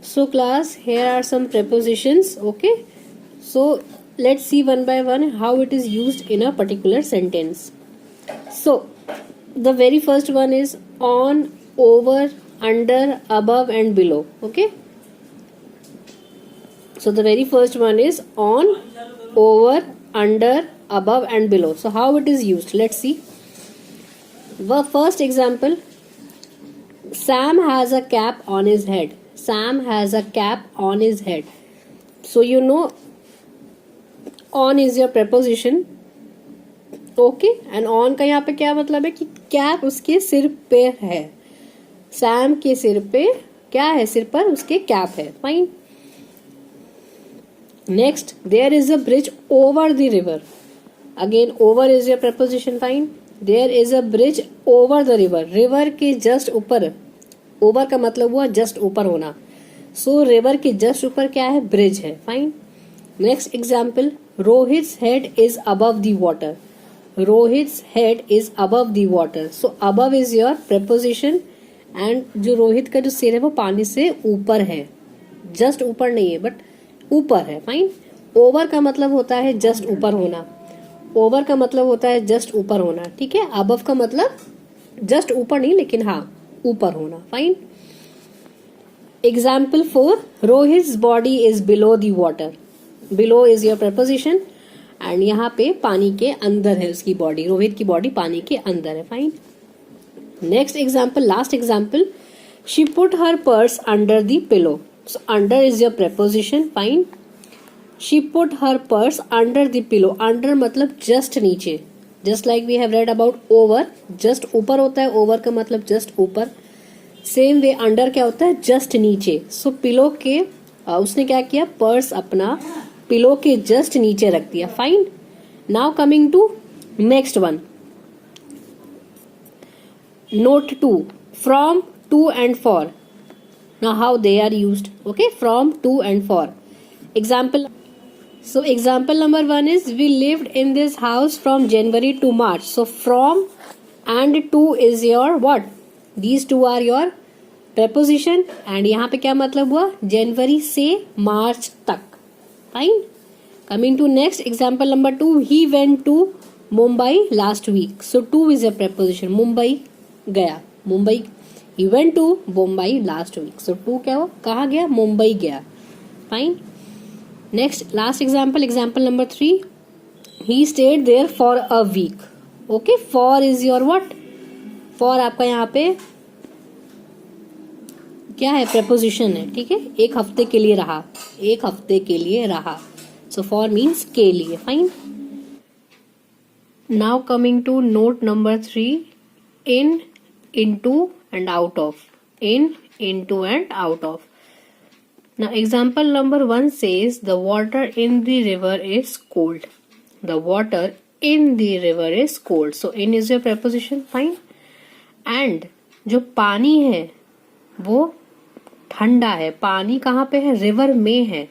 So class, here are some prepositions. Okay, so let's see one by one how it is used in a particular sentence. So the very first one is on, over, under, above and below. Okay, so the very first one is on, over, under, above and below. So how it is used, let's see. The first example, Sam has a cap on his head. Sam has a cap on his head. So you know on is your preposition. Okay, and on का यहाँ पे क्या मतलब है कि cap उसके सिर पे है. सैम के सिर पे क्या है, सिर पर उसके कैप है. Fine. Next, there is a bridge over the river. Again over is your preposition. Fine. There is a bridge over the river. River के जस्ट ऊपर. ओवर का मतलब हुआ जस्ट ऊपर होना. सो रिवर के जस्ट ऊपर क्या है, ब्रिज है. Fine. Next example, Rohit's head is above the water. Rohit's head is above the water. So above is your preposition and जो रोहित का जो सिर है वो पानी से ऊपर है. जस्ट ऊपर नहीं है बट ऊपर है. फाइन. ओवर का मतलब होता है जस्ट ऊपर होना. ओवर का मतलब होता है जस्ट ऊपर होना. ठीक है. अबव का मतलब जस्ट ऊपर नहीं लेकिन हाँ ऊपर होना. Fine. Example 4, Rohit's body is below the water. Below is your preposition and यहाँ पे पानी के अंदर है उसकी बॉडी. रोहित की बॉडी पानी के अंदर है. Fine. Next example, last example, she put her purse under the pillow. So under is your preposition. Fine. She put her purse under the pillow. Under मतलब जस्ट नीचे. Just like we have read about over. Just ऊपर होता है, over का मतलब just ऊपर. Same way under क्या होता है, जस्ट नीचे. सो पिलो के उसने क्या किया, पर्स अपना पिलो के जस्ट नीचे रख दिया. Fine. Now coming to next one, note 2, from, to and for. Now how they are used. Okay, from, to and for. Example, so example number 1 is we lived in this house from January to March. So from and to is your what, these two are your preposition and यहाँ पे क्या मतलब हुआ, जनवरी से मार्च तक. Fine. Coming to next example number 2, he went to Mumbai last week. So to is a preposition. Mumbai गया, Mumbai. he went to Mumbai last week. So to क्या हुआ, कहाँ गया, मुंबई गया. Fine. Next last example, example number 3, he stayed there for a week. Okay, for is your what, for आपका यहाँ पे क्या है, preposition है. ठीक है, एक हफ्ते के लिए रहा, एक हफ्ते के लिए रहा. सो फॉर मीन्स के लिए. Fine. Now coming to note number 3, in, into and out of. In, into and out of. Now example number 1 says the water in the river is cold. The water in the river is cold. So in is your preposition. Fine. And जो पानी है वो ठंडा है. पानी कहाँ पे है, रिवर में है.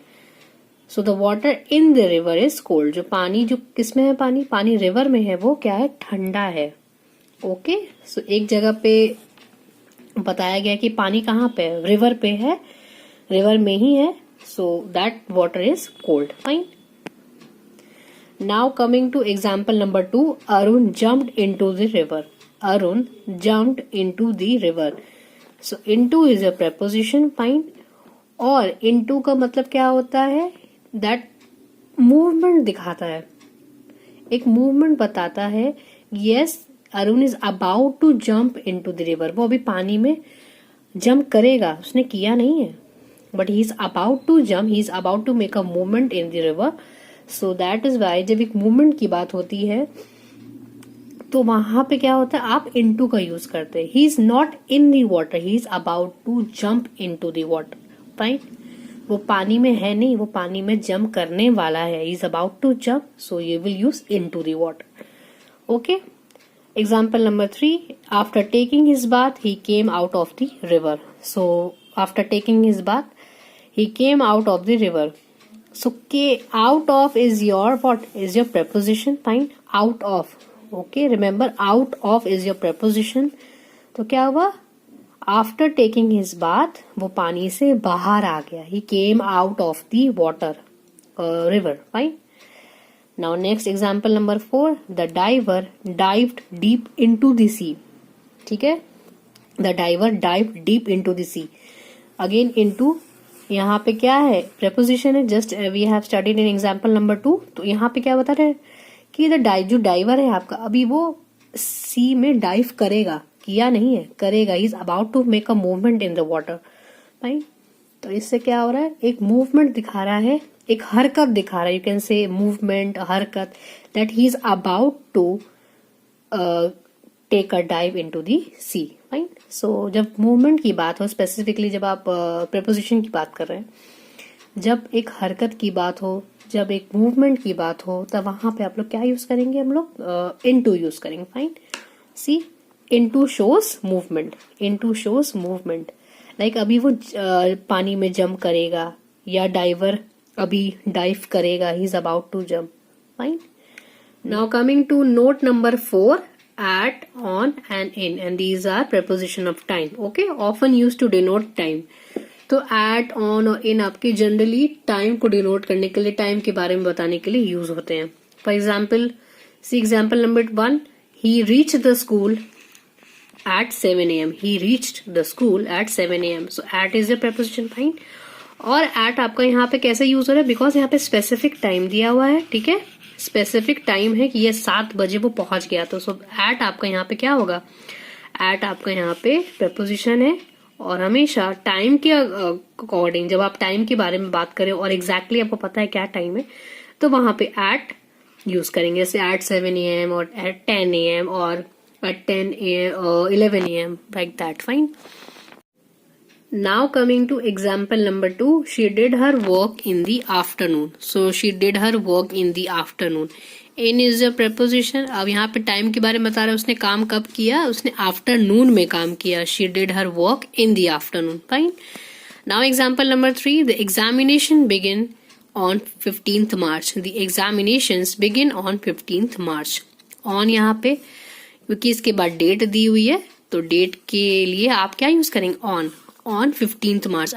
So the water in the river is cold. जो पानी जो किस में है, पानी पानी रिवर में है वो क्या है, ठंडा है. ओके. सो एक जगह पे बताया गया कि पानी कहाँ पे है, रिवर पे है, रिवर में ही है. So that water is cold. Fine. Now coming to example number 2, Arun jumped into the river. Arun jumped into the river. So into is a preposition. Fine. और इनटू का मतलब क्या होता है, दैट मूवमेंट दिखाता है, एक मूवमेंट बताता है. Yes, Arun is about to jump into the river. वो अभी पानी में जंप करेगा, उसने किया नहीं है, but he is about to jump, he is about to make a movement in the river. So that is why जब एक movement की बात होती है तो वहां पे क्या होता है, आप into का यूज करते हैं. He is not in the water, he is about to jump into the water. Fine. वो पानी में है नहीं, वो पानी में जंप करने वाला है. He is about to jump, so you will use into the water. Okay. Example number 3, after taking his bath, he came out of the river. So after taking his bath, he came out of the river. So out of is your what, is your preposition. Fine. Out of. Okay, remember out of is your preposition. तो क्या हुआ, after taking his bath, वो पानी से बाहर आ गया, he came out of the water river, fine. Now next example number 4, the diver dived deep into the sea. ठीक है, the diver dived deep into the sea. Again into यहाँ पे क्या है, प्रेपोजिशन है, just we have studied in example number 2. तो यहाँ पे क्या बता रहे हैं कि जो डाइवर है आपका, अभी वो सी में डाइव करेगा, किया नहीं है, करेगा. He is about to make a movement in the water, fine. तो इससे क्या हो रहा है, एक मूवमेंट दिखा रहा है, एक हरकत दिखा रहा है. यू कैन से मूवमेंट, हरकत, that he is about to take a dive into the sea, fine. So जब मूवमेंट की बात हो, स्पेसिफिकली जब आप प्रेपोजिशन की बात कर रहे हैं, जब एक हरकत की बात हो, जब एक मूवमेंट की बात हो, तब वहां पे आप लोग क्या यूज करेंगे, हम लोग इनटू यूज करेंगे, fine. See, into shows movement, into shows movement. Like अभी वो पानी में जंप करेगा, या डाइवर अभी डाइव करेगा, he is about to jump, fine. Now coming to note number 4, at, on and in, and these are preposition of time. Okay, often used to denote time. तो at, on और in आपके generally time को denote करने के लिए, time के बारे में बताने के लिए यूज होते हैं. For example, see example number 1, he reached the school at 7 a.m. he reached the school at 7 a.m. so at is a preposition, fine. और at आपका यहाँ पे कैसे यूज हो रहा है, बिकॉज यहाँ पे स्पेसिफिक टाइम दिया हुआ है. ठीक है, स्पेसिफिक टाइम है कि ये 7 बजे वो पहुंच गया. तो सो एट आपका यहाँ पे क्या होगा, एट आपका यहाँ पे प्रपोजिशन है. और हमेशा टाइम के अकॉर्डिंग, जब आप टाइम के बारे में बात करें और एग्जैक्टली आपको पता है क्या टाइम है, तो वहां पे एट यूज करेंगे. जैसे एट 7 a.m. और एट 10 a.m. और at 10 a.m. 11 a.m. Like that, fine. Now coming to example number 2, she did her work in the afternoon. So she did her work in the afternoon. In is a preposition. अब यहाँ पे time के बारे में बता रहा है, उसने काम कब किया, उसने आफ्टरनून में काम किया. She did her work in the afternoon. Fine. Now example number 3, the examination begin on 15th March. The examinations begin on 15th March. On यहाँ पे क्योंकि इसके बाद डेट दी हुई है, तो डेट के लिए आप क्या यूज करेंगे, on 15th March.